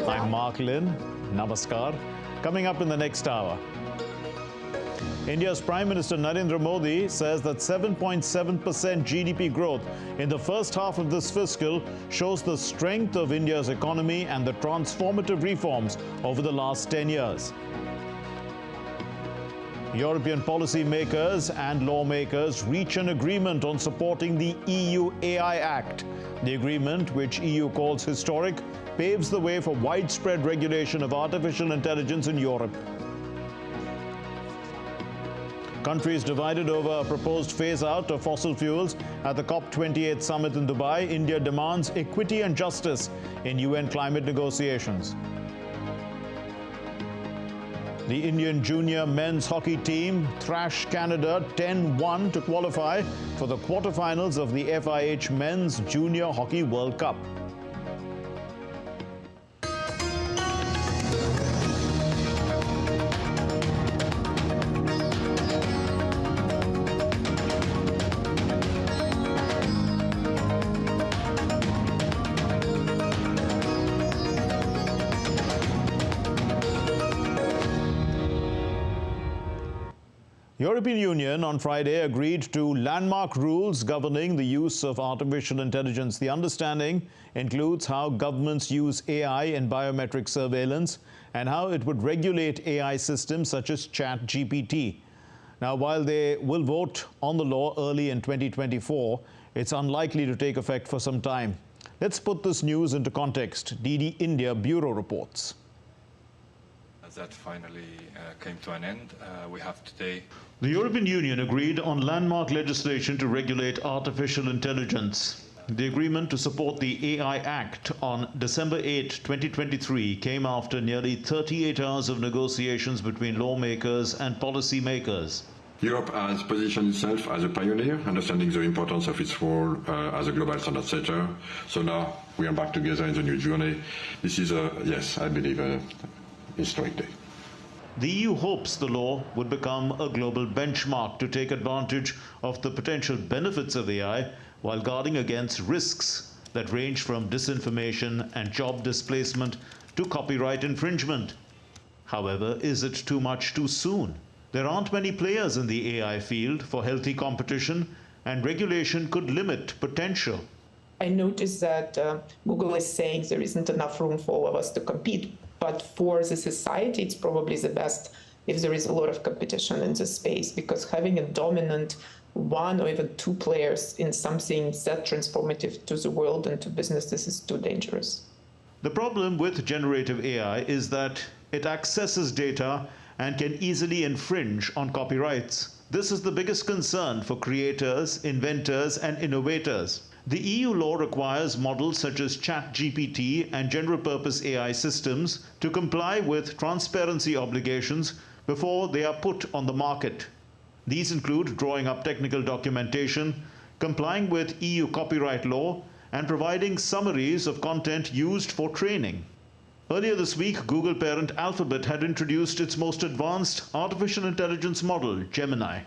I'm Mark Lynn. Namaskar. Coming up in the next hour. India's Prime Minister Narendra Modi says that 7.7% GDP growth in the first half of this fiscal shows the strength of India's economy and the transformative reforms over the last 10 years. European policymakers and lawmakers reach an agreement on supporting the EU AI Act. The agreement, which EU calls historic, paves the way for widespread regulation of artificial intelligence in Europe. Countries divided over a proposed phase-out of fossil fuels at the COP28 summit in Dubai. India demands equity and justice in UN climate negotiations. The Indian junior men's hockey team thrashed Canada 10-1 to qualify for the quarterfinals of the FIH Men's Junior Hockey World Cup. European Union on Friday agreed to landmark rules governing the use of artificial intelligence. The understanding includes how governments use AI in biometric surveillance and how it would regulate AI systems such as ChatGPT. Now, while they will vote on the law early in 2024, it's unlikely to take effect for some time. Let's put this news into context. DD India Bureau reports. That finally came to an end. We have today. The European Union agreed on landmark legislation to regulate artificial intelligence. The agreement to support the AI Act on December 8, 2023 came after nearly 38 hours of negotiations between lawmakers and policymakers. Europe has positioned itself as a pioneer, understanding the importance of its role as a global standard setter. So now we are back together in the new journey. This is, yes, I believe, a historic day. The EU hopes the law would become a global benchmark to take advantage of the potential benefits of AI while guarding against risks that range from disinformation and job displacement to copyright infringement. However, is it too much too soon? There aren't many players in the AI field for healthy competition, and regulation could limit potential. I noticed that Google is saying there isn't enough room for all of us to compete. But for the society, it's probably the best if there is a lot of competition in this space, because having a dominant one or even two players in something that transformative to the world and to businesses is too dangerous. The problem with generative AI is that it accesses data and can easily infringe on copyrights. This is the biggest concern for creators, inventors, and innovators. The EU law requires models such as ChatGPT and general-purpose AI systems to comply with transparency obligations before they are put on the market. These include drawing up technical documentation, complying with EU copyright law, and providing summaries of content used for training. Earlier this week, Google parent Alphabet had introduced its most advanced artificial intelligence model, Gemini.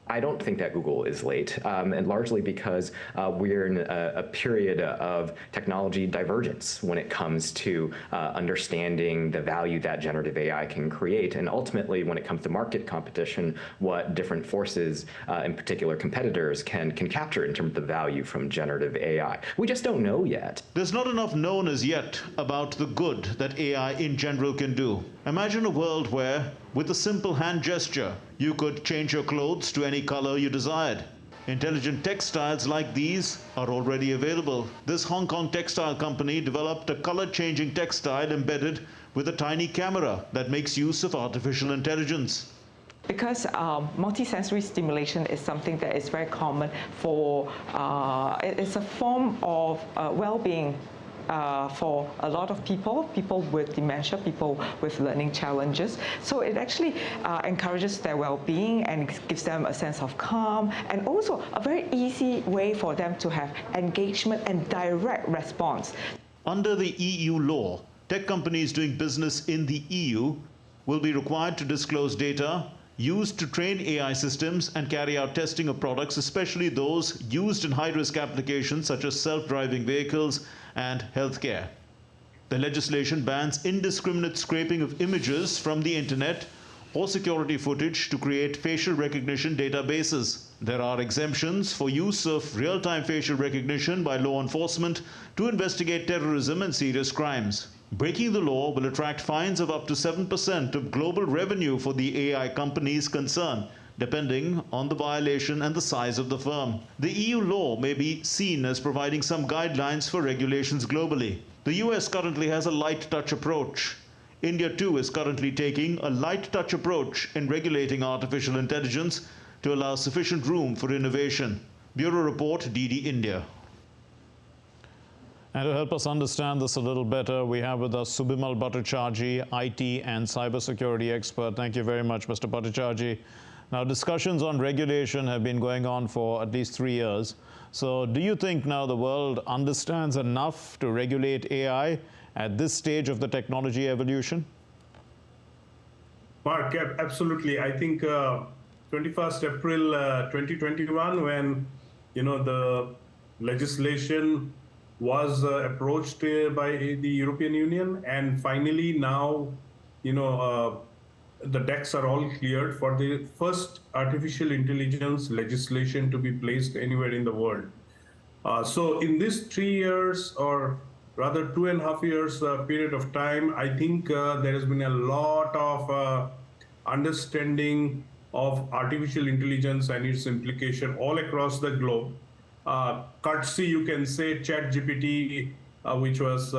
I don't think that Google is late, and largely because we're in a period of technology divergence when it comes to understanding the value that generative AI can create, and ultimately when it comes to market competition, what different forces, in particular competitors, can capture in terms of the value from generative AI. We just don't know yet. There's not enough known as yet about the good that AI in general can do. Imagine a world where, with a simple hand gesture, you could change your clothes to any color you desired. Intelligent textiles like these are already available. This Hong Kong textile company developed a color-changing textile embedded with a tiny camera that makes use of artificial intelligence. Because multisensory stimulation is something that is very common for, it's a form of well-being for a lot of people with dementia, people with learning challenges. So it actually encourages their well-being and gives them a sense of calm, and also a very easy way for them to have engagement and direct response. Under the EU law, tech companies doing business in the EU will be required to disclose data used to train AI systems and carry out testing of products, especially those used in high-risk applications such as self-driving vehicles and healthcare. The legislation bans indiscriminate scraping of images from the internet or security footage to create facial recognition databases. There are exemptions for use of real-time facial recognition by law enforcement to investigate terrorism and serious crimes. Breaking the law will attract fines of up to 7% of global revenue for the AI companies concerned, depending on the violation and the size of the firm. The EU law may be seen as providing some guidelines for regulations globally. The US currently has a light touch approach. India too is currently taking a light touch approach in regulating artificial intelligence to allow sufficient room for innovation. Bureau Report, DD India. And to help us understand this a little better, we have with us Subimal Bhattacharjee, IT and cybersecurity expert. Thank you very much, Mr. Bhattacharjee. Now, discussions on regulation have been going on for at least 3 years. So do you think now the world understands enough to regulate AI at this stage of the technology evolution? Mark, absolutely. I think 21st April 2021, when the legislation was approached by the European Union, and finally now the decks are all cleared for the first artificial intelligence legislation to be placed anywhere in the world. So in this 3 years, or rather 2.5 years period of time, I think there has been a lot of understanding of artificial intelligence and its implication all across the globe. Courtesy, you can say, ChatGPT, which was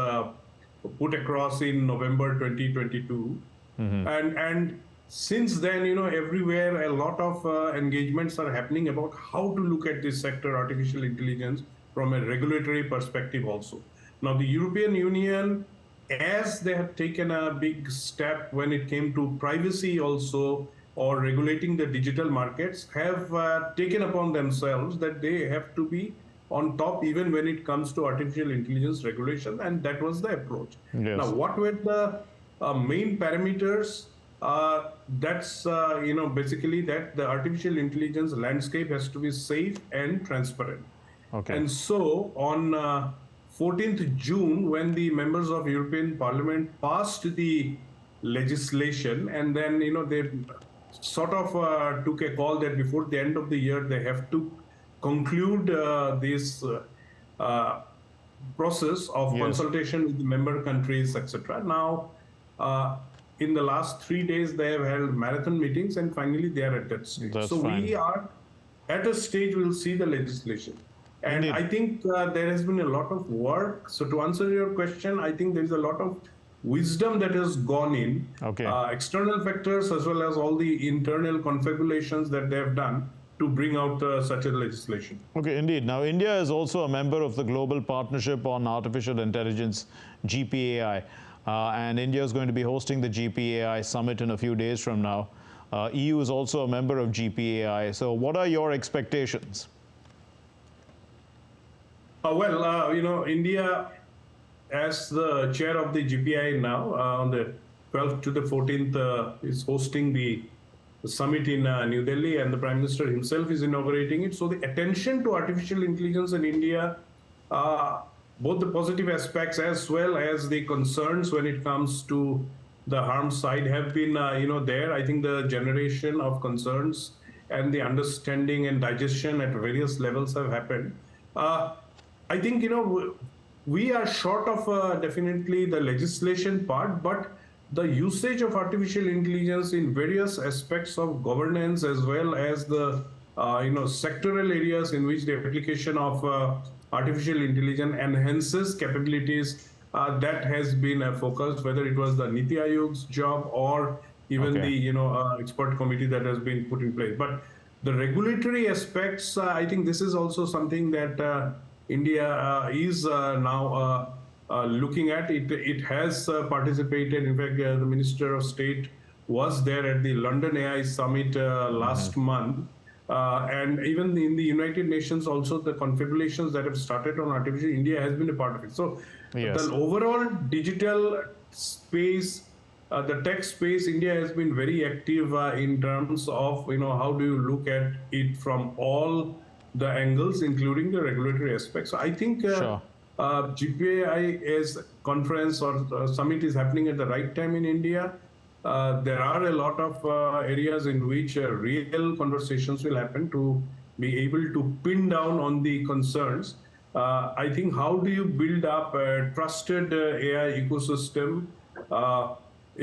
put across in November 2022. And since then, everywhere a lot of engagements are happening about how to look at this sector, artificial intelligence, from a regulatory perspective also. Now, the European Union, as they have taken a big step when it came to privacy also, or regulating the digital markets, have taken upon themselves that they have to be on top even when it comes to artificial intelligence regulation, and that was the approach. Yes. Now, what were the main parameters? That's basically that the artificial intelligence landscape has to be safe and transparent. Okay. And so on 14th June, when the members of European Parliament passed the legislation, and then they sort of took a call that before the end of the year they have to conclude this process of consultation with the member countries, etc. Now, in the last 3 days, they have held marathon meetings, and finally they are at that stage. So we are at a stage we'll see the legislation. And I think there has been a lot of work. So to answer your question, I think there's a lot of wisdom that has gone in, external factors as well as all the internal configurations that they have done to bring out such a legislation. Okay, indeed. Now, India is also a member of the Global Partnership on Artificial Intelligence, GPAI. And India is going to be hosting the GPAI summit in a few days from now. EU is also a member of GPAI. So what are your expectations? India, as the chair of the GPAI now, on the 12th to the 14th, is hosting the summit in New Delhi, and the Prime Minister himself is inaugurating it. So the attention to artificial intelligence in India, both the positive aspects as well as the concerns when it comes to the harm side have been, there. I think the generation of concerns and the understanding and digestion at various levels have happened. I think, we are short of definitely the legislation part, but the usage of artificial intelligence in various aspects of governance, as well as the sectoral areas in which the application of artificial intelligence enhances capabilities, that has been a focus, whether it was the Niti Aayog's job or even the expert committee that has been put in place. But the regulatory aspects, I think this is also something that India is now looking at. It has participated. In fact, the Minister of State was there at the London AI Summit last month. And even in the United Nations also, the configurations that have started on artificial, India has been a part of it. So the overall digital space, the tech space, India has been very active in terms of, how do you look at it from all the angles, including the regulatory aspects. So I think GPAI is conference or summit is happening at the right time in India. There are a lot of areas in which real conversations will happen to be able to pin down on the concerns. I think how do you build up a trusted AI ecosystem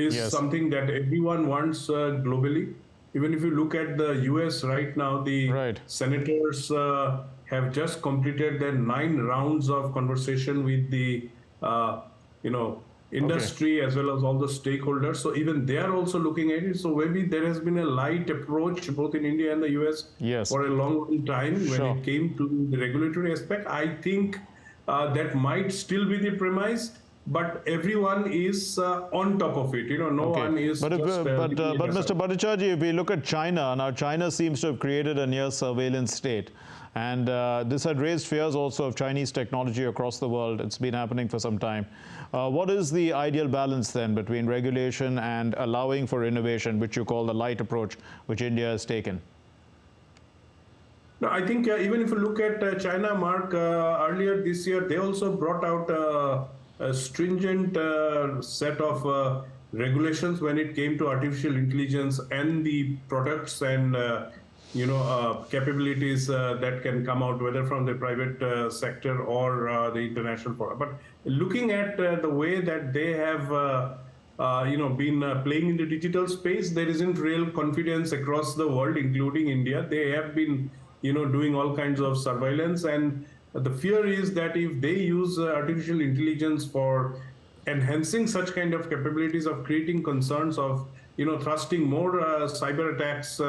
is something that everyone wants globally. Even if you look at the US right now, the senators have just completed their 9 rounds of conversation with the industry as well as all the stakeholders. So even they are also looking at it. So maybe there has been a light approach both in India and the US for a long time when it came to the regulatory aspect. I think that might still be the premise, but everyone is on top of it. No one is But Mr. Bhattacharjee, if we look at China, now China seems to have created a near surveillance state. And this had raised fears also of Chinese technology across the world. It's been happening for some time. What is the ideal balance then between regulation and allowing for innovation, which you call the light approach, which India has taken? No, I think even if you look at China, Mark, earlier this year, they also brought out a stringent set of regulations when it came to artificial intelligence and the products and capabilities that can come out, whether from the private sector or the international product. But looking at the way that they have been playing in the digital space, there isn't real confidence across the world, including India. They have been doing all kinds of surveillance, and the fear is that if they use artificial intelligence for enhancing such kind of capabilities of creating concerns of thrusting more cyber attacks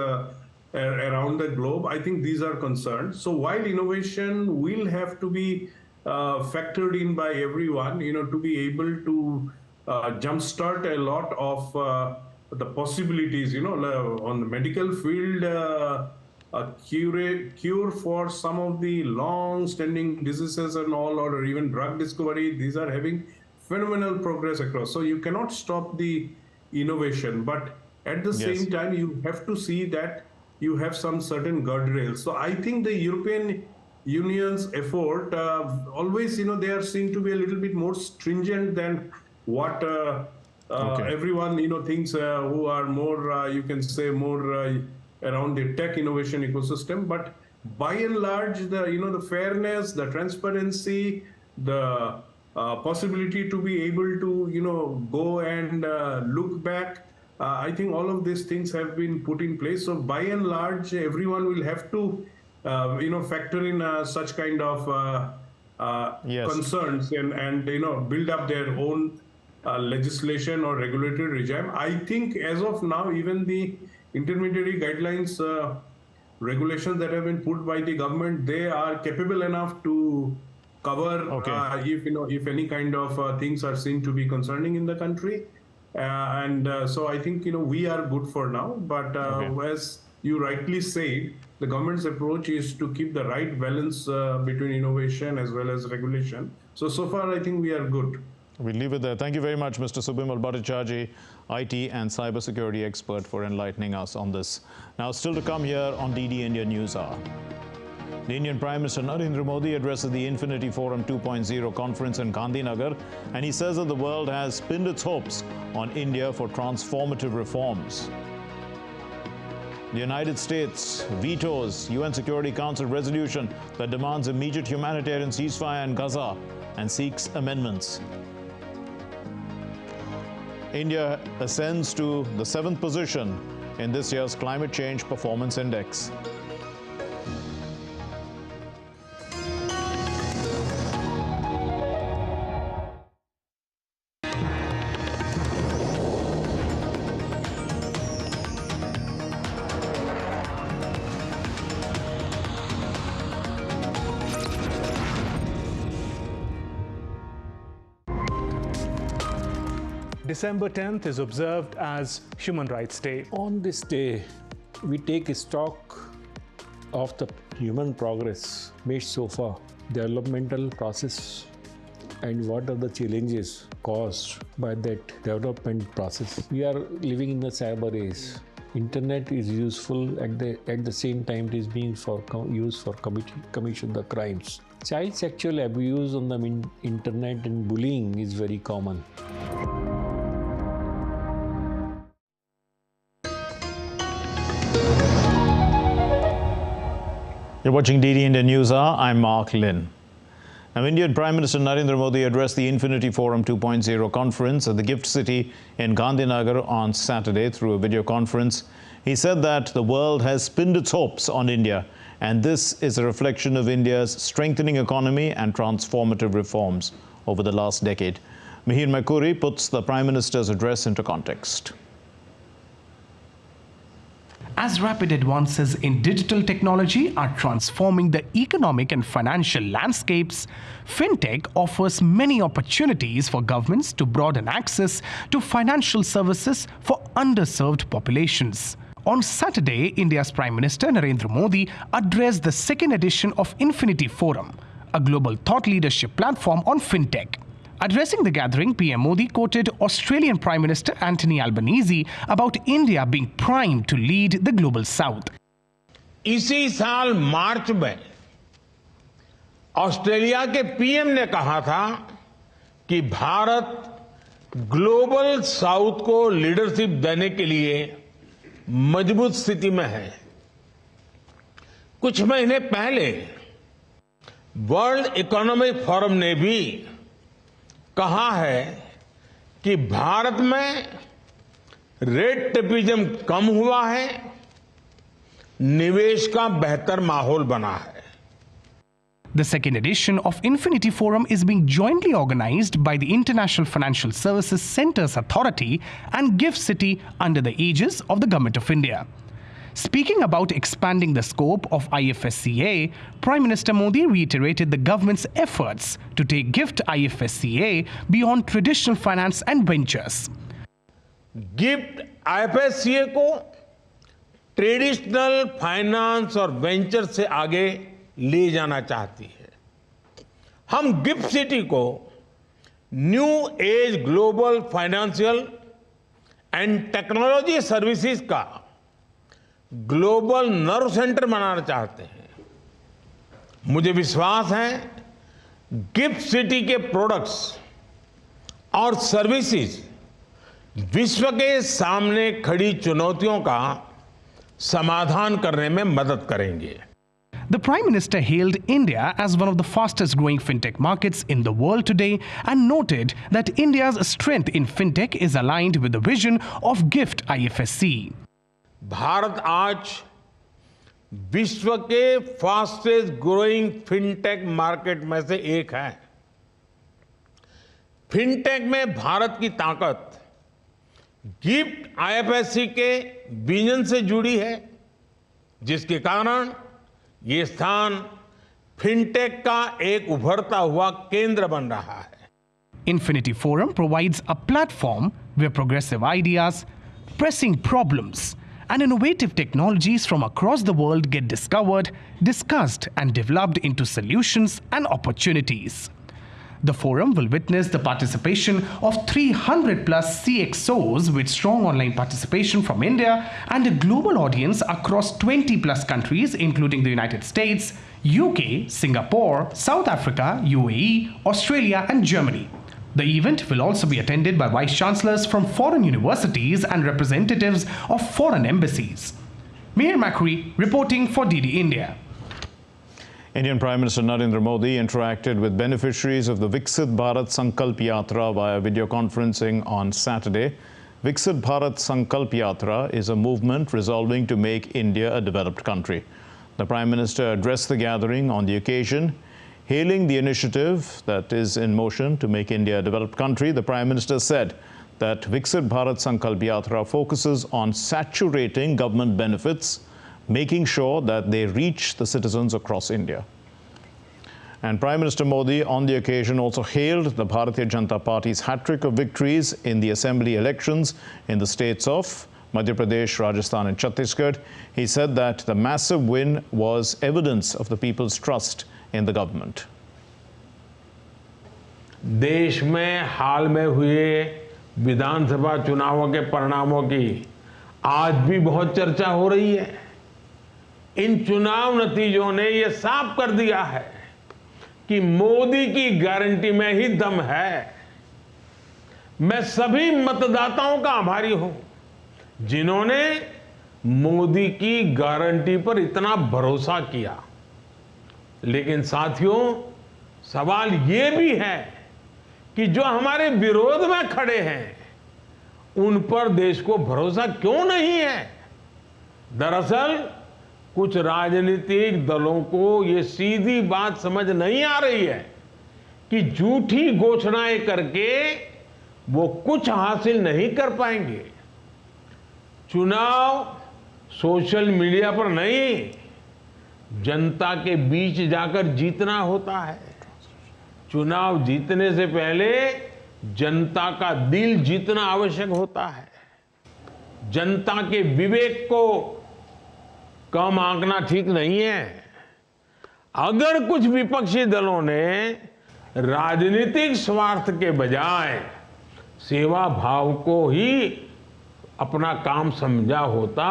around the globe, I think these are concerns. So while innovation will have to be factored in by everyone, to be able to jumpstart a lot of the possibilities, on the medical field, a cure for some of the long-standing diseases and all, or even drug discovery, these are having phenomenal progress across. So you cannot stop the innovation, but at the same time, you have to see that you have some certain guardrails. So I think the European Union's effort, always, they are seen to be a little bit more stringent than what everyone, thinks who are more, you can say, more around the tech innovation ecosystem. But by and large, the fairness, the transparency, the possibility to be able to, go and look back, I think all of these things have been put in place. So by and large, everyone will have to, factor in such kind of concerns and build up their own legislation or regulatory regime. I think as of now, even the intermediary guidelines, regulations that have been put by the government, they are capable enough to cover if any kind of things are seen to be concerning in the country. So I think, we are good for now. But as you rightly said, the government's approach is to keep the right balance between innovation as well as regulation. So far, I think we are good. We'll leave it there. Thank you very much, Mr. Subimal Bhattacharjee, IT and cybersecurity expert, for enlightening us on this. Now, still to come here on DD India News Hour. The Indian Prime Minister Narendra Modi addresses the Infinity Forum 2.0 conference in Gandhinagar, and he says that the world has pinned its hopes on India for transformative reforms. The United States vetoes UN Security Council resolution that demands immediate humanitarian ceasefire in Gaza and seeks amendments. India ascends to the 7th position in this year's Climate Change Performance Index. December 10th is observed as Human Rights Day. On this day, we take stock of the human progress made so far, developmental process, and what are the challenges caused by that development process. We are living in the cyber age. Internet is useful, at the same time it is being used for commission the crimes. Child sexual abuse on the internet and bullying is very common. You're watching DD India News Hour. I'm Mark Lynn. Now, Indian Prime Minister Narendra Modi addressed the Infinity Forum 2.0 conference at the Gift City in Gandhinagar on Saturday through a video conference. He said that the world has pinned its hopes on India, and this is a reflection of India's strengthening economy and transformative reforms over the last decade. Mihir Makuri puts the Prime Minister's address into context. As rapid advances in digital technology are transforming the economic and financial landscapes, Fintech offers many opportunities for governments to broaden access to financial services for underserved populations. On Saturday, India's Prime Minister Narendra Modi addressed the second edition of Infinity Forum, a global thought leadership platform on Fintech. Addressing the gathering, PM Modi quoted Australian Prime Minister Anthony Albanese about India being primed to lead the global south. इसी साल मार्च में Australia के PM ने कहा था कि Bharat global south को leadership देने के लिए मजबूत स्थिति में है। कुछ महीने पहले वर्ल्ड इकोनॉमिक फोरम ने भी कहा है कि भारत में रेट टेपिज्म कम हुआ है, निवेश का बेहतर माहौल बना है। The second edition of Infinity Forum is being jointly organized by the International Financial Services Centres Authority and Gift City under the aegis of the Government of India. Speaking about expanding the scope of IFSCA, Prime Minister Modi reiterated the government's efforts to take GIFT IFSCA beyond traditional finance and ventures. Gift IFSCA को traditional finance और venture से आगे ले जाना चाहती है। हम gift city को new age global financial and technology services का ग्लोबल नर्व सेंटर बनाना चाहते हैं। मुझे विश्वास है गिफ्ट सिटी के प्रोडक्ट्स और सर्विसेज विश्व के सामने खड़ी चुनौतियों का समाधान करने में मदद करेंगे। The Prime Minister hailed India as one of the fastest growing fintech markets in the world today and noted that India's strength in fintech is aligned with the vision of GIFT IFSC. Bharat आज विश्व के fastest growing fintech market में से एक है। Fintech में भारत की ताकत गिफ्ट आईएफएससी के विजन से जुड़ी है, जिसके कारण ये स्थान फिनटेक का एक उभरता हुआ केंद्र बन रहा है। Infinity Forum provides a platform where progressive ideas, pressing problems, and innovative technologies from across the world get discovered, discussed, and developed into solutions and opportunities. The forum will witness the participation of 300 plus CXOs with strong online participation from India and a global audience across 20 plus countries, including the United States, UK, Singapore, South Africa, UAE, Australia, and Germany. The event will also be attended by vice chancellors from foreign universities and representatives of foreign embassies. Mihir Makuri reporting for DD India. Indian Prime Minister Narendra Modi interacted with beneficiaries of the Vixit Bharat Sankalp Yatra via video conferencing on Saturday. Vixit Bharat Sankalp Yatra is a movement resolving to make India a developed country. The Prime Minister addressed the gathering on the occasion. Hailing the initiative that is in motion to make India a developed country, the Prime Minister said that Vixit Bharat Sankalp Yatra focuses on saturating government benefits, making sure that they reach the citizens across India. And Prime Minister Modi on the occasion also hailed the Bharatiya Janata Party's hat-trick of victories in the assembly elections in the states of Madhya Pradesh, Rajasthan and Chhattisgarh. He said that the massive win was evidence of the people's trust in the government. देश में हाल में हुए विधानसभा चुनावों के परिणामों की आज भी बहुत चर्चा हो रही है। इन चुनाव नतीजों ने ये साफ कर दिया है कि मोदी की गारंटी में ही दम है। मैं सभी मतदाताओं का आभारी हूं जिन्होंने मोदी की गारंटी पर इतना भरोसा किया। लेकिन साथियों, सवाल ये भी है कि जो हमारे विरोध में खड़े हैं उन पर देश को भरोसा क्यों नहीं है। दरअसल कुछ राजनीतिक दलों को ये सीधी बात समझ नहीं आ रही है कि झूठी घोषणाएं करके वो कुछ हासिल नहीं कर पाएंगे। चुनाव सोशल मीडिया पर नहीं, जनता के बीच जाकर जीतना होता है। चुनाव जीतने से पहले जनता का दिल जीतना आवश्यक होता है। जनता के विवेक को कम आंकना ठीक नहीं है। अगर कुछ विपक्षी दलों ने राजनीतिक स्वार्थ के बजाय सेवा भाव को ही अपना काम समझा होता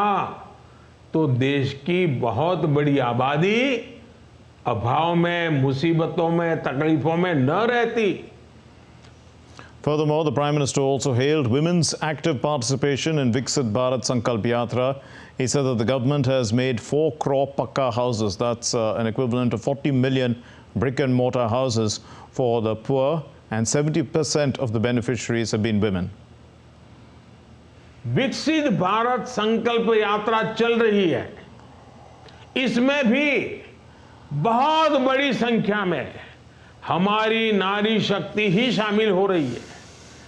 तो देश की बहुत बड़ी आबादी अभाव में, मुसीबतों में, तकलीफों में न रहती। Furthermore, the Prime Minister also hailed women's active participation in Vixit Bharat Sankalp Yatra. He said that the government has made 4 crore pakka houses. That's an equivalent of 40 million brick and mortar houses for the poor, and 70% of the beneficiaries have been women. विकसित भारत संकल्प यात्रा चल रही है। इसमें भी बहुत बड़ी संख्या में हमारी नारी शक्ति ही शामिल हो रही है।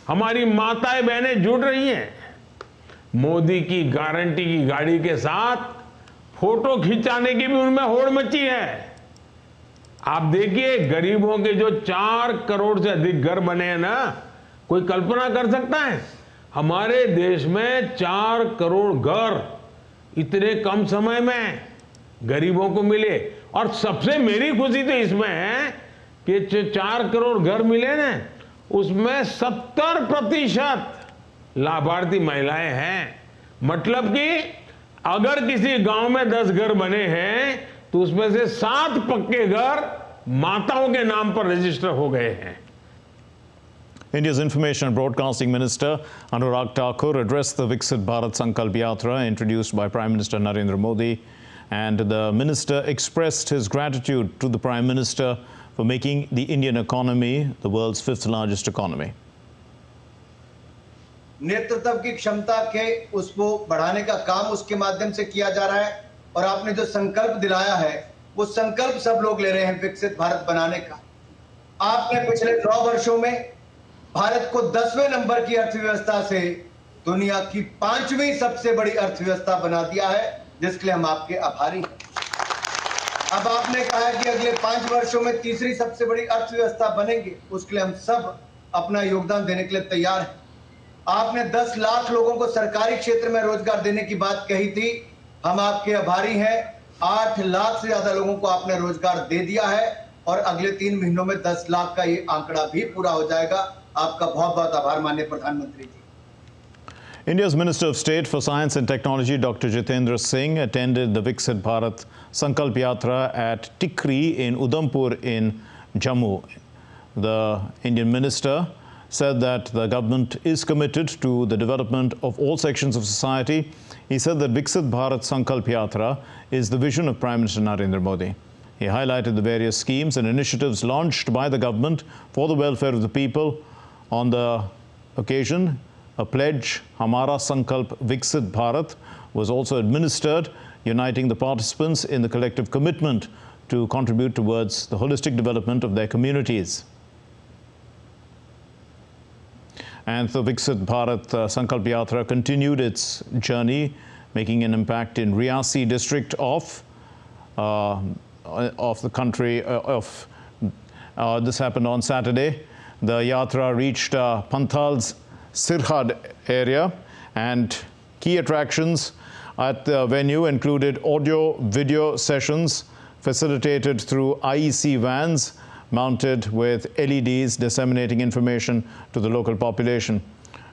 हमारी माताएं बहनें जुड़ रही हैं। मोदी की गारंटी की गाड़ी के साथ फोटो खिंचाने की भी उनमें होड़ मची है। आप देखिए, गरीबों के जो 4 करोड़ से अधिक घर बने हैं ना, कोई कल्पना कर सकता है हमारे देश में 4 करोड़ घर इतने कम समय में गरीबों को मिले। और सबसे मेरी खुशी तो इसमें है कि जो 4 करोड़ घर मिले ना, उसमें 70% लाभार्थी महिलाएं हैं। मतलब कि अगर किसी गांव में 10 घर बने हैं तो उसमें से 7 पक्के घर माताओं के नाम पर रजिस्टर हो गए हैं। India's Information and Broadcasting Minister Anurag Thakur addressed the Viksit Bharat Sankalp Yatra introduced by Prime Minister Narendra Modi, and the minister expressed his gratitude to the Prime Minister for making the Indian economy the world's 5th largest economy. नेतृत्व की क्षमता के उसको बढ़ाने का काम उसके माध्यम से किया जा रहा है, और आपने जो संकल्प दिलाया है वो संकल्प सब लोग ले रहे हैं विकसित भारत बनाने का। आपने पिछले 9 वर्षों में भारत को 10वें नंबर की अर्थव्यवस्था से दुनिया की 5वीं सबसे बड़ी अर्थव्यवस्था बना दिया है, जिसके लिए हम आपके आभारी हैं। अब आपने कहा है कि अगले 5 वर्षों में तीसरी सबसे बड़ी अर्थव्यवस्था बनेंगे, उसके लिए हम सब अपना योगदान देने के लिए तैयार हैं। आपने 10 लाख लोगों को सरकारी क्षेत्र में रोजगार देने की बात कही थी, हम आपके आभारी हैं। 8 लाख से ज्यादा लोगों को आपने रोजगार दे दिया है, और अगले 3 महीनों में 10 लाख का ये आंकड़ा भी पूरा हो जाएगा। आपका बहुत बहुत आभार माननीय प्रधानमंत्री जी। India's Minister of State for Science and Technology, Dr. Jitendra Singh, attended the Viksit Bharat Sankalp Yatra at Tikri in Udhampur in Jammu. The Indian minister said that the government is committed to the development of all sections of society. He said that Viksit Bharat Sankalp Yatra is the vision of Prime Minister Narendra Modi. He highlighted the various schemes and initiatives launched by the government for the welfare of the people. On the occasion, a pledge, Hamara Sankalp Viksit Bharat, was also administered, uniting the participants in the collective commitment to contribute towards the holistic development of their communities. And the Viksit Bharat Sankalp Yatra continued its journey, making an impact in Riyasi district of the country. This happened on Saturday. The Yatra reached Panthal's Sirhad area, and key attractions at the venue included audio-video sessions facilitated through IEC vans mounted with LEDs disseminating information to the local population.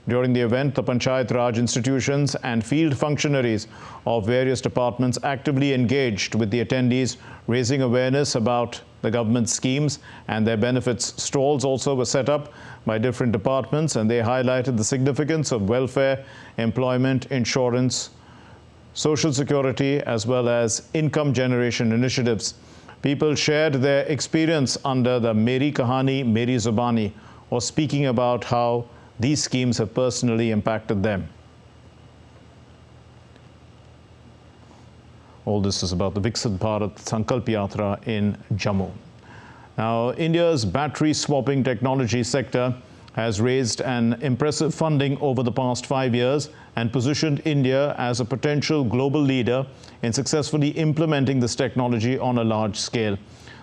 During the event, the Panchayat Raj institutions and field functionaries of various departments actively engaged with the attendees, raising awareness about the government schemes and their benefits. Stalls also were set up by different departments, and they highlighted the significance of welfare, employment, insurance, social security, as well as income generation initiatives. People shared their experience under the Meri Kahani, Meri Zubani, or speaking about how these schemes have personally impacted them. All this is about the Vixit Bharat Sankalp Yatra in Jammu. Now, India's battery swapping technology sector has raised an impressive funding over the past 5 years and positioned India as a potential global leader in successfully implementing this technology on a large scale.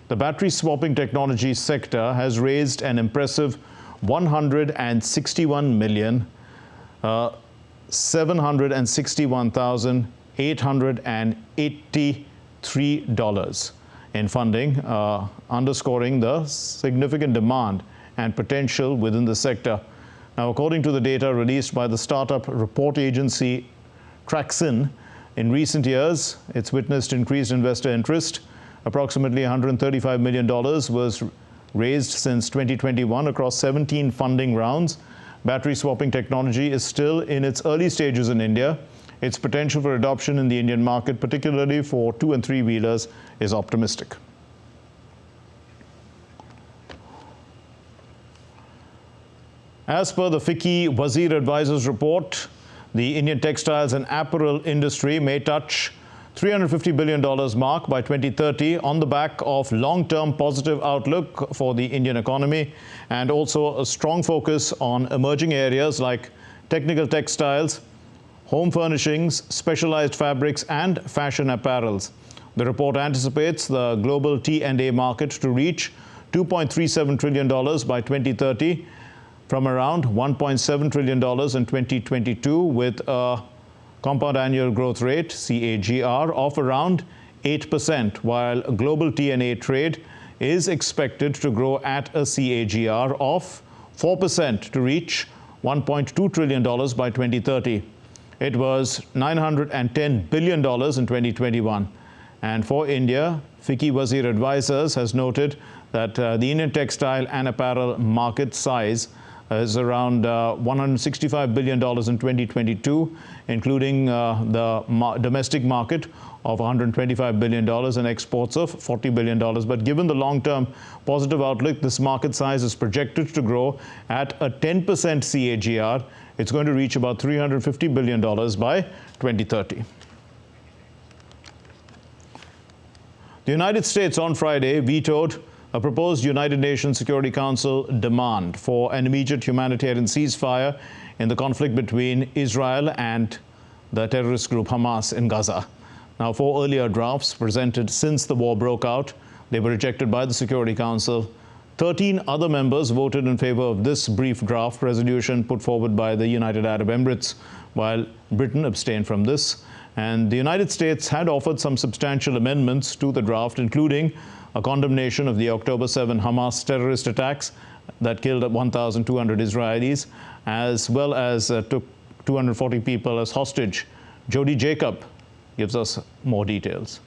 The battery swapping technology sector has raised an impressive $161,761,883 in funding, underscoring the significant demand and potential within the sector. Now, according to the data released by the startup report agency Traxin, in recent years, it's witnessed increased investor interest. Approximately $135 million was raised since 2021 across 17 funding rounds. Battery swapping technology is still in its early stages in India. Its potential for adoption in the Indian market, particularly for 2- and 3-wheelers, is optimistic. As per the FICCI Wazir Advisors report, the Indian textiles and apparel industry may touch $350 billion mark by 2030 on the back of long-term positive outlook for the Indian economy, and also a strong focus on emerging areas like technical textiles, home furnishings, specialized fabrics, and fashion apparels. The report anticipates the global T&A market to reach $2.37 trillion by 2030 from around $1.7 trillion in 2022, with a compound annual growth rate, CAGR, of around 8%, while global T&A trade is expected to grow at a CAGR of 4% to reach $1.2 trillion by 2030. It was $910 billion in 2021. And for India, FICCI Wazir Advisors has noted that the Indian textile and apparel market size is around $165 billion in 2022, including the domestic market of $125 billion and exports of $40 billion. But given the long-term positive outlook, this market size is projected to grow at a 10% CAGR. It's going to reach about $350 billion by 2030. The United States on Friday vetoed a proposed United Nations Security Council demand for an immediate humanitarian ceasefire in the conflict between Israel and the terrorist group Hamas in Gaza. Now, 4 earlier drafts presented since the war broke out, they were rejected by the Security Council. 13 other members voted in favor of this brief draft resolution put forward by the United Arab Emirates, while Britain abstained from this. And the United States had offered some substantial amendments to the draft, including a condemnation of the October 7 Hamas terrorist attacks that killed 1,200 Israelis, as well as took 240 people as hostage. Jody Jacob gives us more details.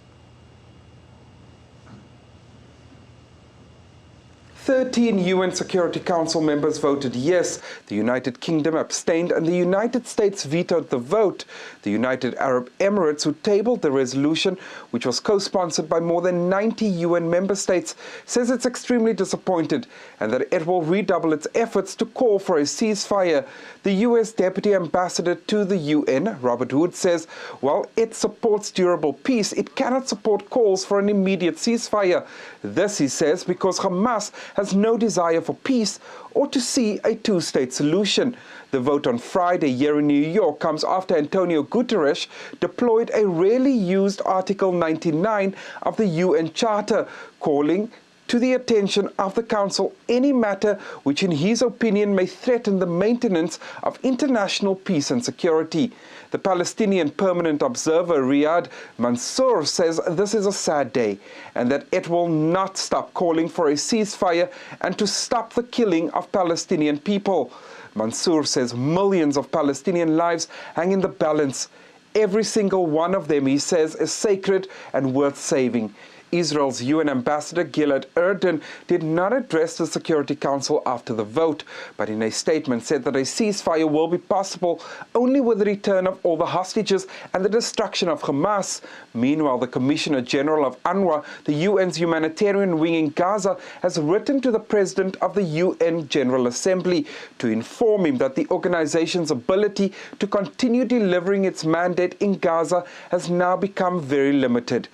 13 UN Security Council members voted yes, the United Kingdom abstained, and the United States vetoed the vote. The United Arab Emirates, who tabled the resolution, which was co-sponsored by more than 90 UN member states, says it's extremely disappointed and that it will redouble its efforts to call for a ceasefire. The US Deputy Ambassador to the UN, Robert Wood, says while it supports durable peace, it cannot support calls for an immediate ceasefire. This, he says, because Hamas has no desire for peace or to see a two-state solution. The vote on Friday here in New York comes after Antonio Guterres deployed a rarely used Article 99 of the UN Charter, calling to the attention of the Council any matter which in his opinion may threaten the maintenance of international peace and security. The Palestinian permanent observer Riyad Mansour says this is a sad day and that it will not stop calling for a ceasefire and to stop the killing of Palestinian people. Mansour says millions of Palestinian lives hang in the balance. Every single one of them, he says, is sacred and worth saving. Israel's UN ambassador Gilad Erdan did not address the Security Council after the vote, but in a statement said that a ceasefire will be possible only with the return of all the hostages and the destruction of Hamas. Meanwhile, the Commissioner General of UNRWA, the UN's humanitarian wing in Gaza, has written to the President of the UN General Assembly to inform him that the organization's ability to continue delivering its mandate in Gaza has now become very limited.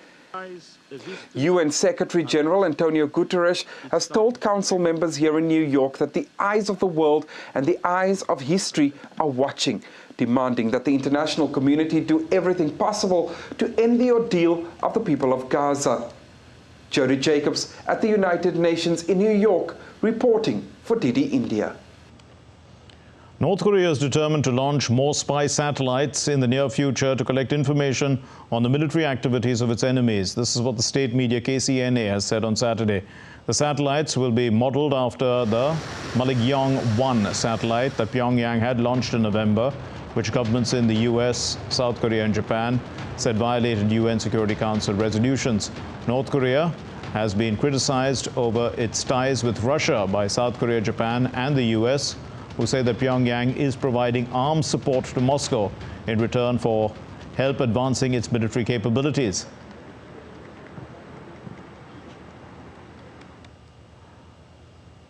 UN Secretary General Antonio Guterres has told council members here in New York that the eyes of the world and the eyes of history are watching, demanding that the international community do everything possible to end the ordeal of the people of Gaza. Jody Jacobs at the United Nations in New York, reporting for DD India. North Korea is determined to launch more spy satellites in the near future to collect information on the military activities of its enemies. This is what the state media KCNA has said on Saturday. The satellites will be modeled after the Malakyeong-1 satellite that Pyongyang had launched in November, which governments in the US, South Korea and Japan said violated UN Security Council resolutions. North Korea has been criticized over its ties with Russia by South Korea, Japan and the US, who say that Pyongyang is providing arms support to Moscow in return for help advancing its military capabilities.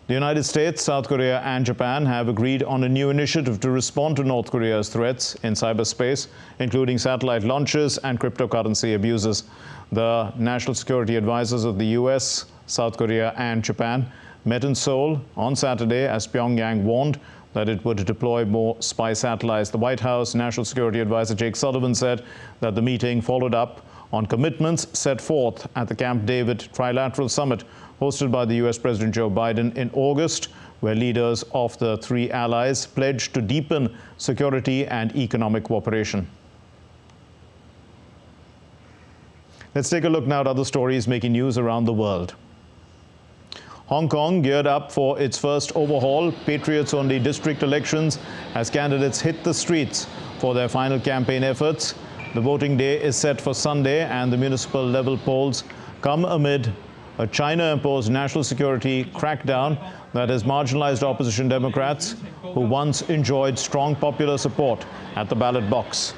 The United States, South Korea and Japan have agreed on a new initiative to respond to North Korea's threats in cyberspace, including satellite launches and cryptocurrency abuses. The national security advisors of the US, South Korea and Japan met in Seoul on Saturday as Pyongyang warned that it would deploy more spy satellites. The White House National Security Advisor Jake Sullivan said that the meeting followed up on commitments set forth at the Camp David Trilateral Summit hosted by the US President Joe Biden in August, where leaders of the three allies pledged to deepen security and economic cooperation. Let's take a look now at other stories making news around the world. Hong Kong geared up for its first overhaul Patriots-only district elections as candidates hit the streets for their final campaign efforts. The voting day is set for Sunday, and the municipal level polls come amid a China-imposed national security crackdown that has marginalized opposition Democrats who once enjoyed strong popular support at the ballot box.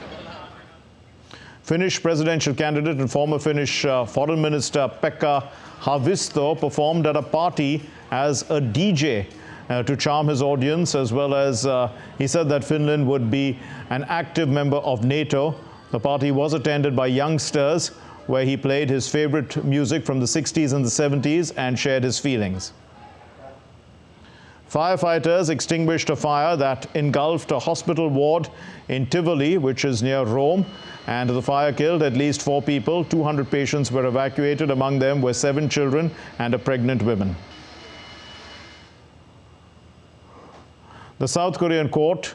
Finnish presidential candidate and former Finnish Foreign Minister Pekka Haavisto performed at a party as a DJ to charm his audience, as well as he said that Finland would be an active member of NATO. The party was attended by youngsters, where he played his favorite music from the 60s and the 70s and shared his feelings. Firefighters extinguished a fire that engulfed a hospital ward in Tivoli, which is near Rome, and the fire killed at least 4 people. 200 patients were evacuated. Among them were 7 children and a pregnant woman. The South Korean court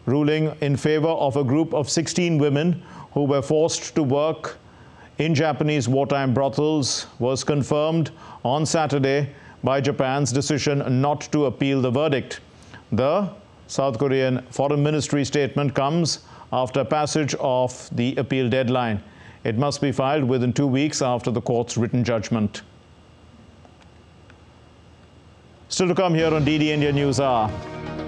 ruling in favor of a group of 16 women who were forced to work in Japanese wartime brothels was confirmed on Saturday by Japan's decision not to appeal the verdict. The South Korean Foreign Ministry statement comes after passage of the appeal deadline. It must be filed within 2 weeks after the court's written judgment. Still to come here on DD India News Hour.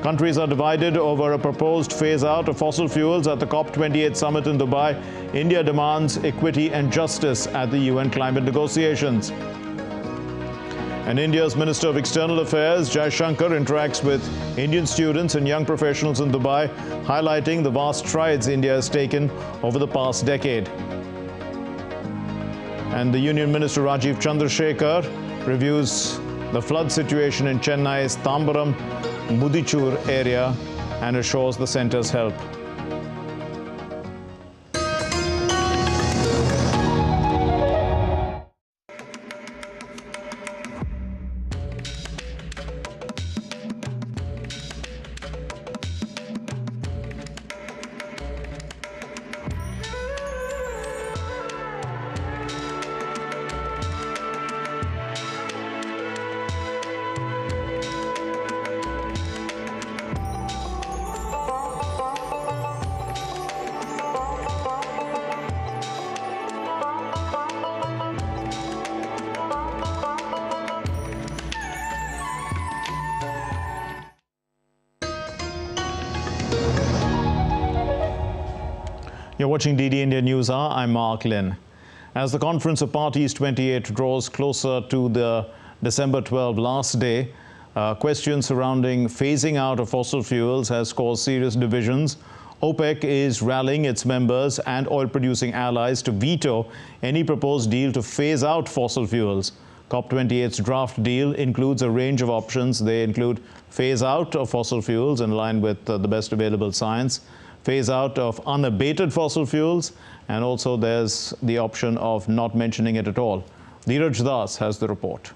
Countries are divided over a proposed phase-out of fossil fuels at the COP28 summit in Dubai. India demands equity and justice at the UN climate negotiations. And India's Minister of External Affairs, Jaishankar, interacts with Indian students and young professionals in Dubai, highlighting the vast strides India has taken over the past decade. And the Union Minister Rajiv Chandrasekhar reviews the flood situation in Chennai's Tambaram Mudichur area and assures the centre's help. You're watching DD India News Hour. I'm Mark Lynn. As the Conference of Parties 28 draws closer to the December 12 last day, questions surrounding phasing out of fossil fuels has caused serious divisions. OPEC is rallying its members and oil-producing allies to veto any proposed deal to phase out fossil fuels. COP28's draft deal includes a range of options. They include phase out of fossil fuels in line with the best available science, phase out of unabated fossil fuels, and also there's the option of not mentioning it at all. Dheeraj Das has the report.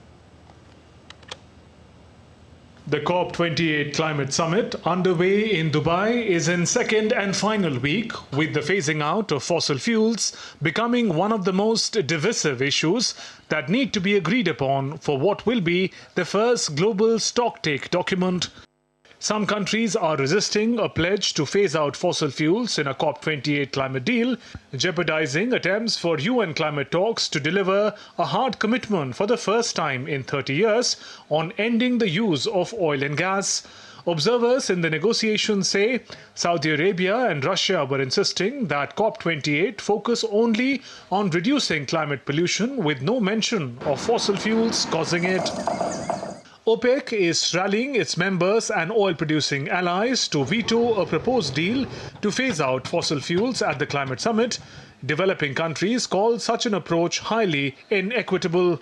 The COP28 Climate Summit underway in Dubai is in second and final week, with the phasing out of fossil fuels becoming one of the most divisive issues that need to be agreed upon for what will be the first global stocktake document. Some countries are resisting a pledge to phase out fossil fuels in a COP28 climate deal, jeopardizing attempts for UN climate talks to deliver a hard commitment for the first time in 30 years on ending the use of oil and gas. Observers in the negotiations say Saudi Arabia and Russia were insisting that COP28 focus only on reducing climate pollution with no mention of fossil fuels causing it. OPEC is rallying its members and oil-producing allies to veto a proposed deal to phase out fossil fuels at the climate summit. Developing countries call such an approach highly inequitable.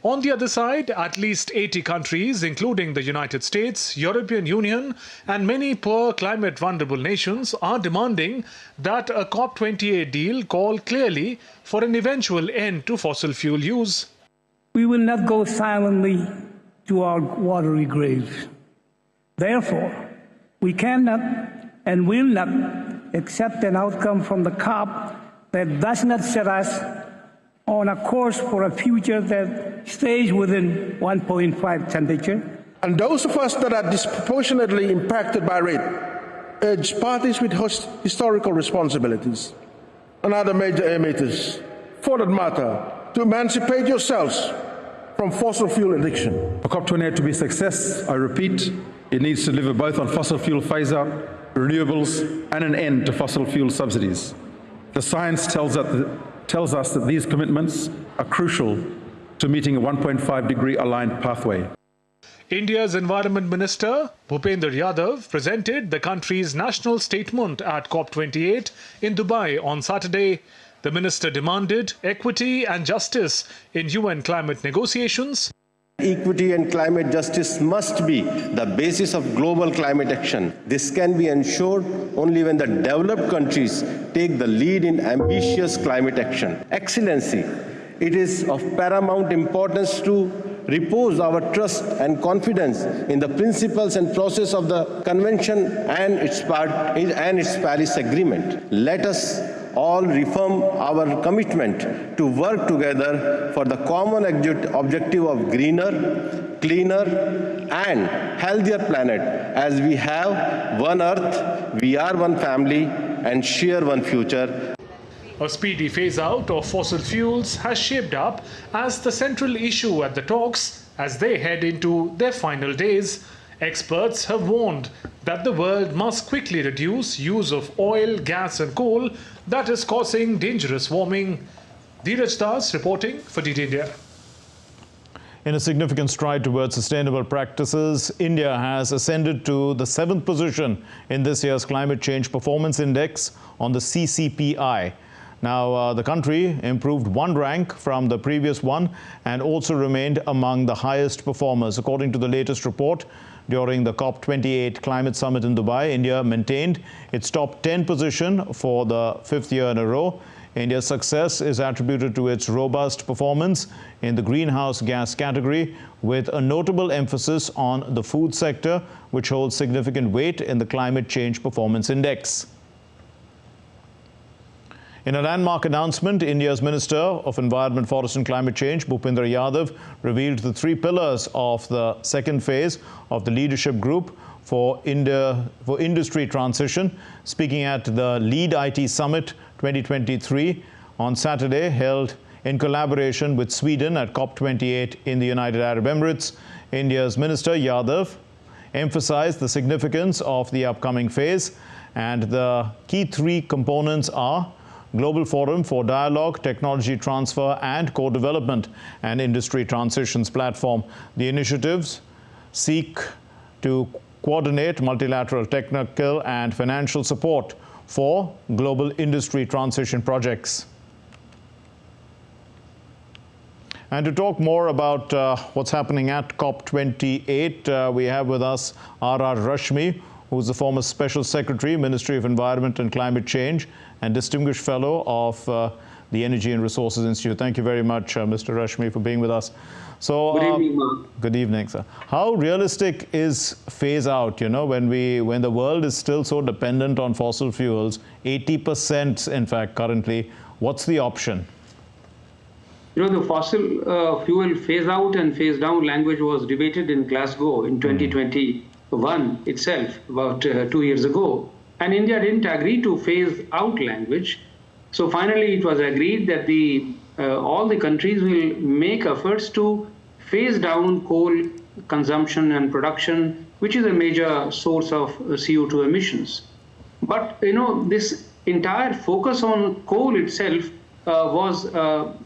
On the other side, at least 80 countries, including the United States, European Union, and many poor climate vulnerable nations, are demanding that a COP28 deal call clearly for an eventual end to fossil fuel use. We will not go silently to our watery graves. Therefore, we cannot and will not accept an outcome from the COP that does not set us on a course for a future that stays within 1.5 temperature. And those of us that are disproportionately impacted by it urge parties with historical responsibilities and other major emitters, for that matter, to emancipate yourselves from fossil fuel addiction. For COP28 to be a success, I repeat, it needs to deliver both on fossil fuel phase-out, renewables, and an end to fossil fuel subsidies. The science tells us that these commitments are crucial to meeting a 1.5-degree aligned pathway. India's Environment Minister, Bhupendra Yadav, presented the country's national statement at COP28 in Dubai on Saturday. The minister demanded equity and justice in UN climate negotiations. Equity and climate justice must be the basis of global climate action. This can be ensured only when the developed countries take the lead in ambitious climate action. Excellency, it is of paramount importance to repose our trust and confidence in the principles and process of the Convention and its Paris Agreement. Let us all reaffirm our commitment to work together for the common objective of greener, cleaner, and healthier planet. As we have one Earth, we are one family and share one future. A speedy phase-out of fossil fuels has shaped up as the central issue at the talks as they head into their final days. Experts have warned that the world must quickly reduce use of oil, gas and coal that is causing dangerous warming. Dheeraj Das reporting for DD India. In a significant stride towards sustainable practices, India has ascended to the 7th position in this year's Climate Change Performance Index on the CCPI. Now, the country improved one rank from the previous one and also remained among the highest performers. According to the latest report, during the COP28 Climate Summit in Dubai, India maintained its top 10 position for the 5th year in a row. India's success is attributed to its robust performance in the greenhouse gas category, with a notable emphasis on the food sector, which holds significant weight in the Climate Change Performance Index. In a landmark announcement, India's Minister of Environment, Forest and Climate Change, Bhupendra Yadav, revealed the 3 pillars of the second phase of the leadership group for industry transition. Speaking at the Lead IT Summit 2023 on Saturday, held in collaboration with Sweden at COP28 in the United Arab Emirates, India's Minister Yadav emphasized the significance of the upcoming phase And the key three components are Global Forum for Dialogue, Technology Transfer and Co-Development and Industry Transitions Platform. The initiatives seek to coordinate multilateral technical and financial support for global industry transition projects. And to talk more about what's happening at COP28, we have with us R.R. Rashmi, who's the former Special Secretary, Ministry of Environment and Climate Change, and Distinguished Fellow of the Energy and Resources Institute. Thank you very much, Mr. Rashmi, for being with us. So, good evening, Mark. Good evening, sir. How realistic is phase out, you know, when the world is still so dependent on fossil fuels, 80% in fact currently, what's the option? You know, the fossil fuel phase out and phase down language was debated in Glasgow in 2021 itself, about 2 years ago. And India didn't agree to phase out language. So finally, it was agreed that all the countries will make efforts to phase down coal consumption and production, which is a major source of CO2 emissions. But, you know, this entire focus on coal itself was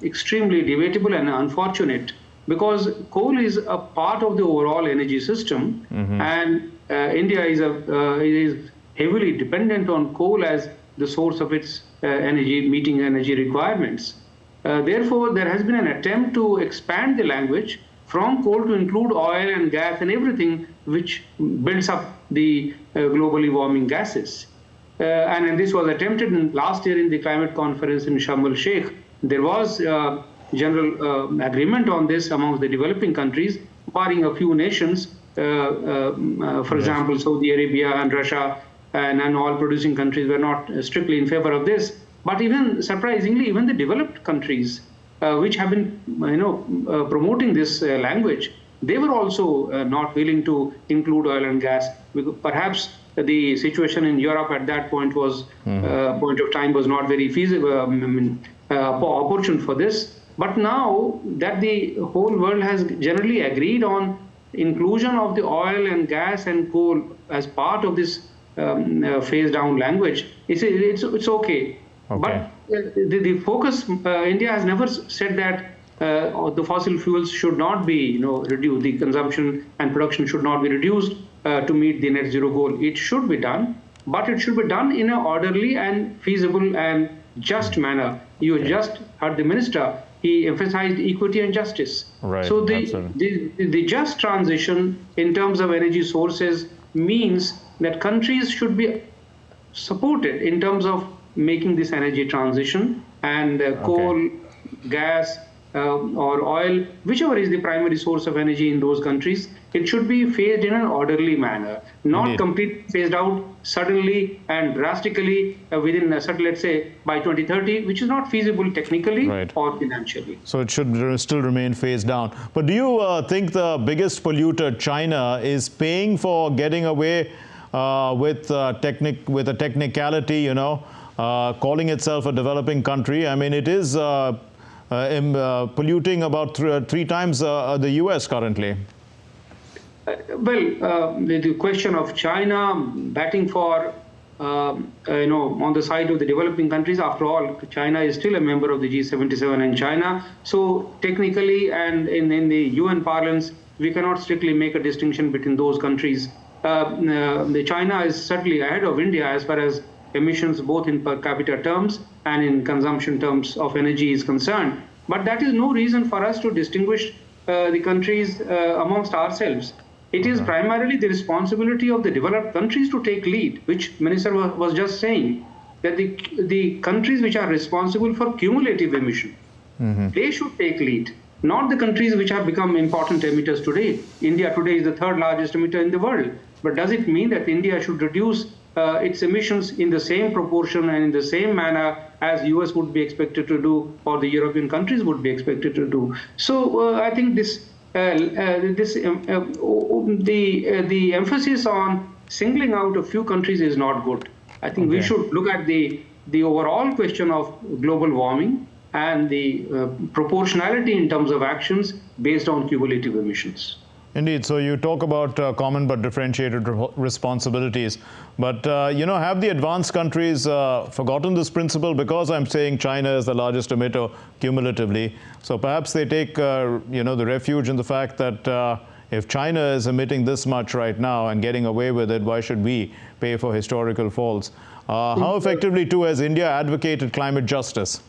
extremely debatable and unfortunate, because coal is a part of the overall energy system, and India is heavily dependent on coal as the source of its meeting energy requirements. Therefore, there has been an attempt to expand the language from coal to include oil and gas and everything which builds up the globally warming gases. And this was attempted last year in the climate conference in Sharm el-Sheikh. There was general agreement on this amongst the developing countries, barring a few nations, for example, Saudi Arabia and Russia and oil-producing countries were not strictly in favor of this. But even surprisingly, even the developed countries, which have been, promoting this language, they were also not willing to include oil and gas. Perhaps the situation in Europe at that point was point of time was not very feasible, opportune for this. But now that the whole world has generally agreed on inclusion of the oil and gas and coal as part of this phase down language, it's okay. But the focus, India has never said that the fossil fuels should not be reduced, the consumption and production should not be reduced to meet the net zero goal. It should be done, but it should be done in an orderly and feasible and just manner. You just heard the minister, he emphasized equity and justice. Right. So the just transition in terms of energy sources means that countries should be supported in terms of making this energy transition, and coal, gas, or oil, whichever is the primary source of energy in those countries, it should be phased in an orderly manner, not completely phased out suddenly and drastically within a certain, let's say, by 2030, which is not feasible technically or financially. So it should still remain phased down. But do you think the biggest polluter, China, is paying for getting away with a technicality, calling itself a developing country? I mean, it is polluting about three times the US currently. Well, the question of China batting for, on the side of the developing countries, after all, China is still a member of the G77 and China. So technically and in the UN parlance, we cannot strictly make a distinction between those countries. China is certainly ahead of India as far as emissions, both in per capita terms and in consumption terms of energy is concerned. But that is no reason for us to distinguish the countries amongst ourselves. It is primarily the responsibility of the developed countries to take lead, which Minister was just saying, that the countries which are responsible for cumulative emission, they should take lead, not the countries which have become important emitters today. India today is the third largest emitter in the world. But does it mean that India should reduce its emissions in the same proportion and in the same manner as US would be expected to do, or the European countries would be expected to do? So I think the emphasis on singling out a few countries is not good. I think we should look at the overall question of global warming and the proportionality in terms of actions based on cumulative emissions. Indeed. So you talk about common but differentiated responsibilities. But, have the advanced countries forgotten this principle? Because I'm saying China is the largest emitter cumulatively. So perhaps they take, the refuge in the fact that if China is emitting this much right now and getting away with it, why should we pay for historical faults? How effectively, too, has India advocated climate justice?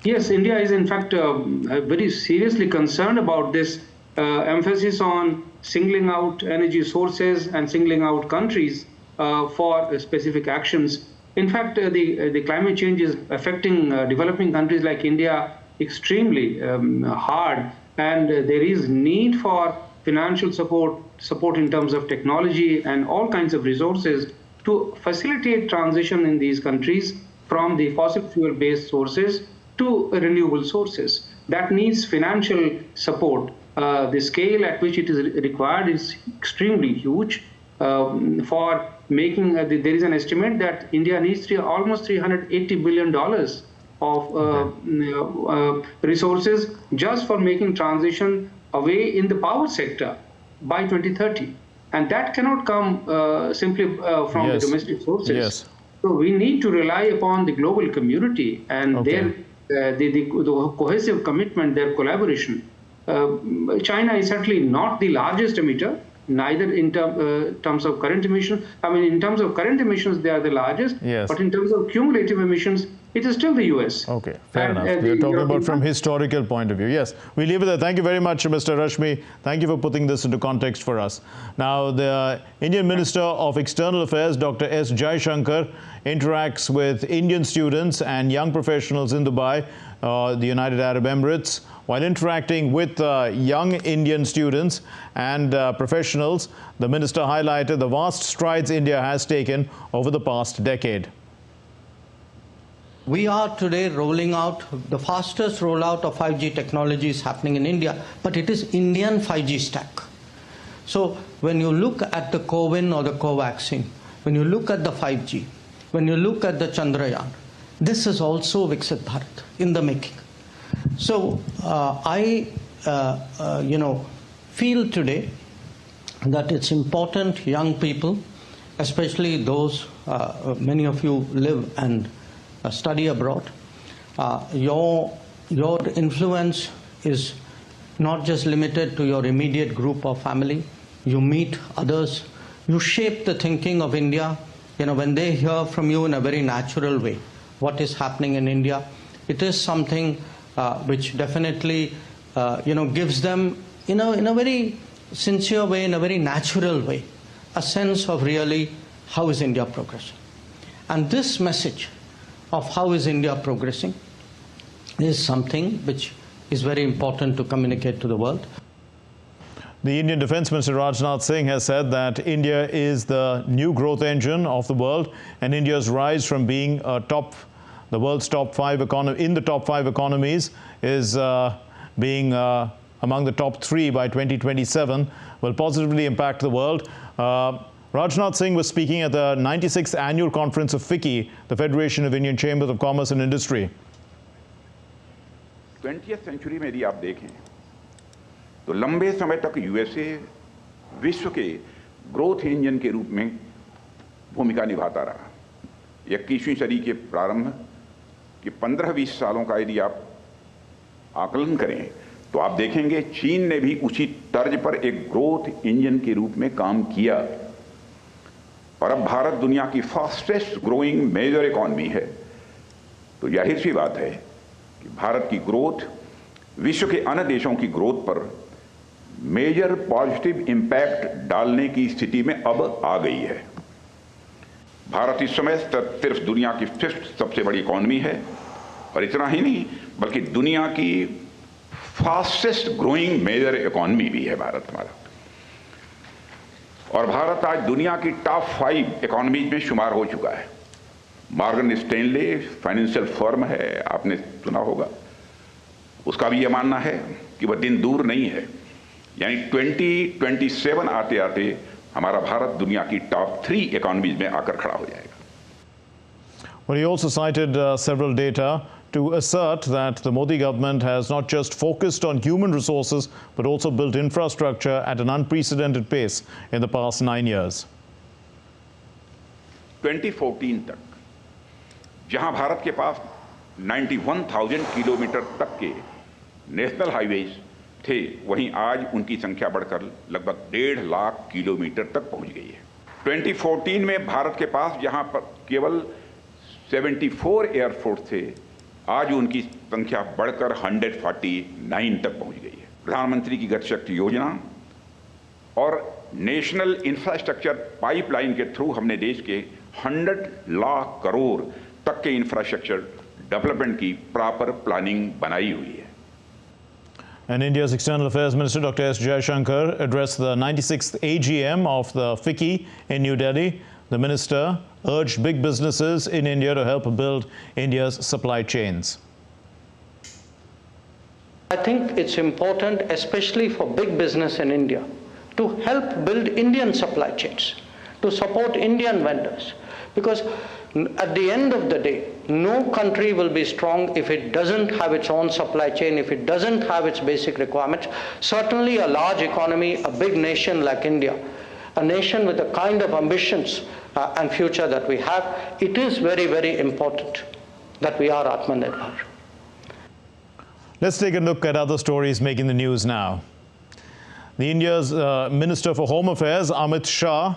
Yes, India is in fact very seriously concerned about this emphasis on singling out energy sources and singling out countries for specific actions. In fact, the climate change is affecting developing countries like India extremely hard, and there is need for financial support in terms of technology and all kinds of resources to facilitate transition in these countries from the fossil fuel-based sources to renewable sources. That needs financial support. The scale at which it is required is extremely huge. For making, there is an estimate that India needs almost $380 billion of resources just for making transition away in the power sector by 2030. And that cannot come simply from the domestic sources. Yes. So we need to rely upon the global community and their the cohesive commitment, their collaboration. China is certainly not the largest emitter, neither in terms of current emissions. I mean, in terms of current emissions, they are the largest. Yes. But in terms of cumulative emissions, it is still the US. Okay, fair enough. We're talking about from historical point of view. Yes, we leave it there. Thank you very much, Mr. Rashmi. Thank you for putting this into context for us. Now, the Indian Minister of External Affairs, Dr. S. Jaishankar, interacts with Indian students and young professionals in Dubai, the United Arab Emirates. While interacting with young Indian students and professionals, the minister highlighted the vast strides India has taken over the past decade. We are today rolling out the fastest rollout of 5G technology is happening in India, but it is Indian 5G stack. So when you look at the CoWIN or the Covaxin, when you look at the 5G, when you look at the Chandrayaan, this is also Vixit Bharat in the making. So I feel today that it's important young people, especially those, many of you live and study abroad, your influence is not just limited to your immediate group or family. You meet others, you shape the thinking of India. When they hear from you in a very natural way what is happening in India, it is something which definitely gives them in a very sincere way, in a very natural way, a sense of really how is India progressing. And this message of how is India progressing is something which is very important to communicate to the world. The Indian Defence Minister Rajnath Singh has said that India is the new growth engine of the world, and India's rise from being the world's top 5 economies is being among the top 3 by 2027 will positively impact the world. Rajnath Singh was speaking at the 96th annual conference of FICCI, the Federation of Indian Chambers of Commerce and Industry. 20th century में यदि आप देखें तो लंबे समय तक USA विश्व के ग्रोथ इंजन के रूप में भूमिका निभाता रहा। 21वीं सदी के प्रारंभ के 15-20 सालों का यदि आप आकलन करें तो आप देखेंगे चीन ने भी उसी तर्ज पर एक ग्रोथ इंजन के रूप में काम किया, और अब भारत दुनिया की फास्टेस्ट ग्रोइंग मेजर इकॉनमी है। तो जाहिर सी बात है कि भारत की ग्रोथ विश्व के अन्य देशों की ग्रोथ पर मेजर पॉजिटिव इंपैक्ट डालने की स्थिति में अब आ गई है। भारत इस समय सिर्फ दुनिया की 5th सबसे बड़ी इकॉनमी है, और इतना ही नहीं बल्कि दुनिया की फास्टेस्ट ग्रोइंग मेजर इकॉनमी भी है भारत हमारा। और भारत आज दुनिया की टॉप 5 इकॉनमीज में शुमार हो चुका है। मॉर्गन स्टैनले फाइनेंशियल फर्म है, आपने सुना होगा, उसका भी यह मानना है कि वह दिन दूर नहीं है, यानी 2027 आते आते हमारा भारत दुनिया की टॉप 3 इकॉनमीज में आकर खड़ा हो जाएगा। Well, he also cited several data to assert that the Modi government has not just focused on human resources but also built infrastructure at an unprecedented pace in the past 9 years. 2014 तक जहां भारत के पास 91,000 kilometre तक के national highways थे, वहीं आज उनकी संख्या बढ़कर लगभग 1.5 लाख किलोमीटर तक पहुंच गई है। 2014 में भारत के पास जहां पर केवल 74 एयरफोर्स थे, आज उनकी संख्या बढ़कर 149 तक पहुंच गई है। प्रधानमंत्री की गति शक्ति योजना और नेशनल इंफ्रास्ट्रक्चर पाइपलाइन के थ्रू हमने देश के 100 लाख करोड़ तक के इंफ्रास्ट्रक्चर डेवलपमेंट की प्रॉपर प्लानिंग बनाई हुई है। And India's External Affairs Minister Dr. S. Jaishankar addressed the 96th AGM of the FICCI in New Delhi. The minister urged big businesses in India to help build India's supply chains. I think it's important, especially for big business in India, to help build Indian supply chains, to support Indian vendors, because at the end of the day, no country will be strong if it doesn't have its own supply chain, if it doesn't have its basic requirements. Certainly a large economy, a big nation like India, a nation with the kind of ambitions and future that we have, it is very, very important that we are Atmanirbhar. Let's take a look at other stories making the news now. The India's Minister for Home Affairs, Amit Shah,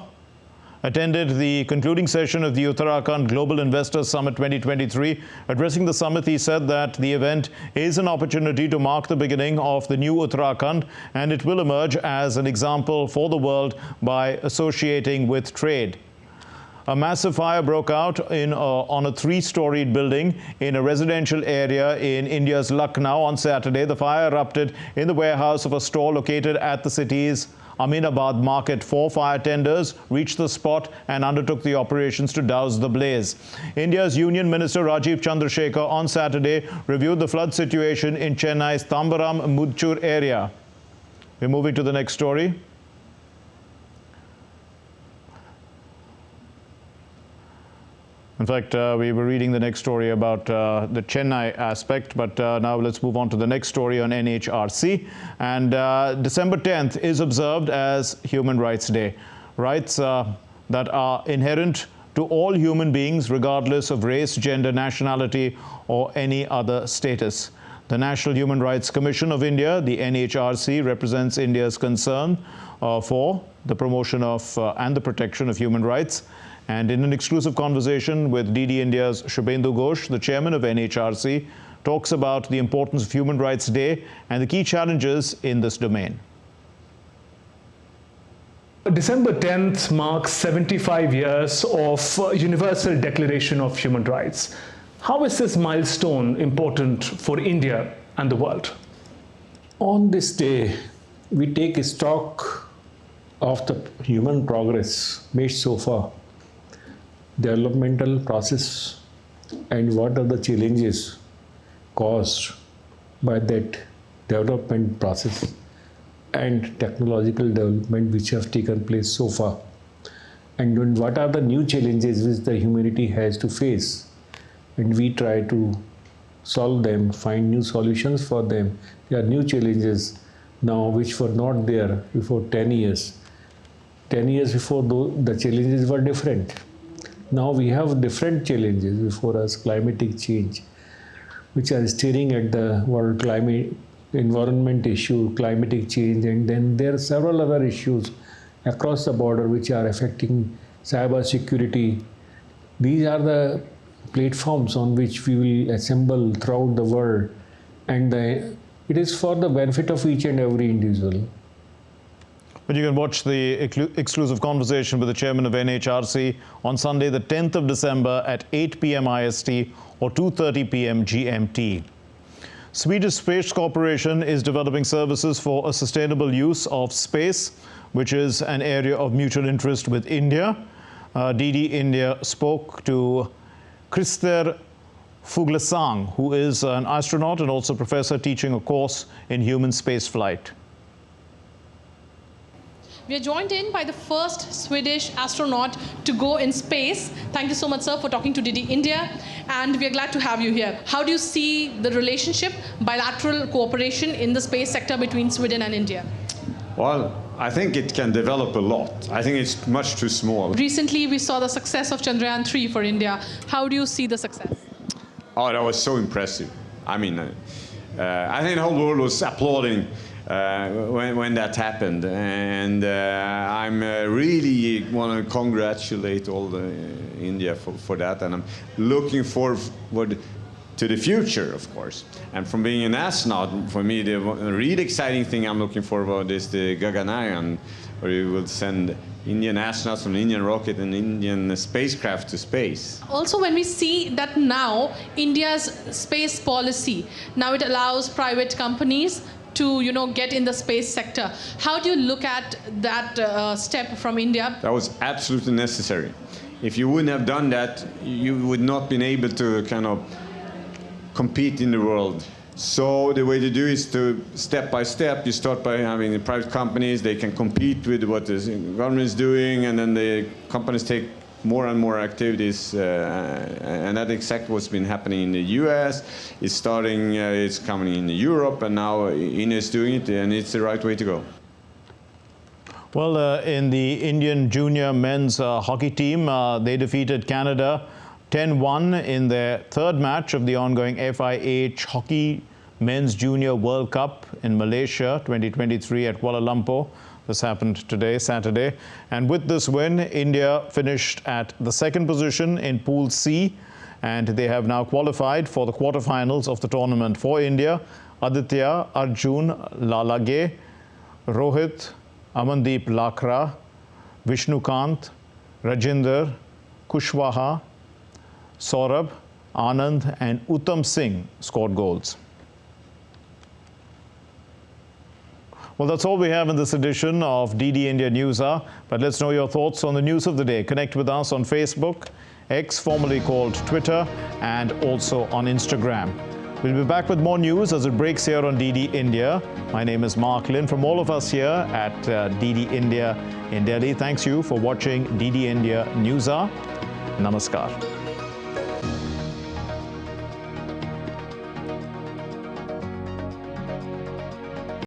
attended the concluding session of the Utaran Global Investors Summit 2023. Addressing the summit, he said that the event is an opportunity to mark the beginning of the new Uttarakhand, and it will emerge as an example for the world by associating with trade. A massive fire broke out on a 3-storied building in a residential area in India's Lucknow on Saturday. The fire erupted in the warehouse of a store located at the city's Aminabad market. 4 fire tenders reached the spot and undertook the operations to douse the blaze. India's Union Minister Rajiv Chandrasekhar on Saturday reviewed the flood situation in Chennai's Tambaram Mudchur area. We're moving to the next story. In fact, we were reading the next story about the Chennai aspect, but now let's move on to the next story on NHRC. And December 10th is observed as Human Rights Day. Rights that are inherent to all human beings, regardless of race, gender, nationality, or any other status. The National Human Rights Commission of India, the NHRC, represents India's concern for the promotion of and the protection of human rights. And in an exclusive conversation with DD India's Shubhendu Ghosh, the chairman of NHRC, talks about the importance of Human Rights Day and the key challenges in this domain. December 10th marks 75 years of Universal Declaration of Human Rights. How is this milestone important for India and the world? On this day, we take stock of the human progress made so far, developmental process, and what are the challenges caused by that development process and technological development which have taken place so far, and what are the new challenges which the humanity has to face, and we try to solve them, find new solutions for them. There are new challenges now which were not there before 10 years. 10 years before, the challenges were different. Now we have different challenges before us: climatic change, which are staring at the world climate, environment issue, climatic change, and then there are several other issues across the border which are affecting cyber security. These are the platforms on which we will assemble throughout the world, and it is for the benefit of each and every individual. But you can watch the exclusive conversation with the chairman of NHRC on Sunday, the 10th of December at 8 p.m. IST or 2:30 p.m. GMT. Swedish Space Corporation is developing services for a sustainable use of space, which is an area of mutual interest with India. DD India spoke to Christer Fuglesang, who is an astronaut and also professor teaching a course in human spaceflight. We are joined in by the first Swedish astronaut to go in space. Thank you so much, sir, for talking to DD India. And we are glad to have you here. How do you see the relationship, bilateral cooperation in the space sector between Sweden and India? Well, I think it can develop a lot. I think it's much too small. Recently, we saw the success of Chandrayaan-3 for India. How do you see the success? Oh, that was so impressive. I mean, I think the whole world was applauding when that happened, and I'm really want to congratulate all the India for that, and I'm looking forward to the future, of course. And from being an astronaut, for me, the really exciting thing I'm looking forward is the Gaganyaan, where we will send Indian astronauts from an Indian rocket and Indian spacecraft to space. Also, when we see that now, India's space policy, now it allows private companies to, get in the space sector. How do you look at that step from India? That was absolutely necessary. If you wouldn't have done that, you would not been able to kind of compete in the world. So the way to do is to step by step. You start by having the private companies. They can compete with what the government is doing, and then the companies take more and more activities, and that's exactly what's been happening in the US. It's starting, it's coming in Europe, and now India is doing it, and it's the right way to go. Well, in the Indian junior men's hockey team, they defeated Canada 10-1 in their third match of the ongoing FIH Hockey Men's Junior World Cup in Malaysia 2023 at Kuala Lumpur. This happened today, Saturday. And with this win, India finished at the second position in Pool C, and they have now qualified for the quarterfinals of the tournament. For India, Aditya, Arjun, Lalage, Rohit, Amandeep Lakra, Vishnukant, Rajinder, Kushwaha, Saurabh, Anand and Uttam Singh scored goals. Well, that's all we have in this edition of DD India News Hour. But let's know your thoughts on the news of the day. Connect with us on Facebook, X formerly called Twitter, and also on Instagram. We'll be back with more news as it breaks here on DD India. My name is Mark Lin. From all of us here at DD India in Delhi, thanks you for watching DD India News Hour. Namaskar.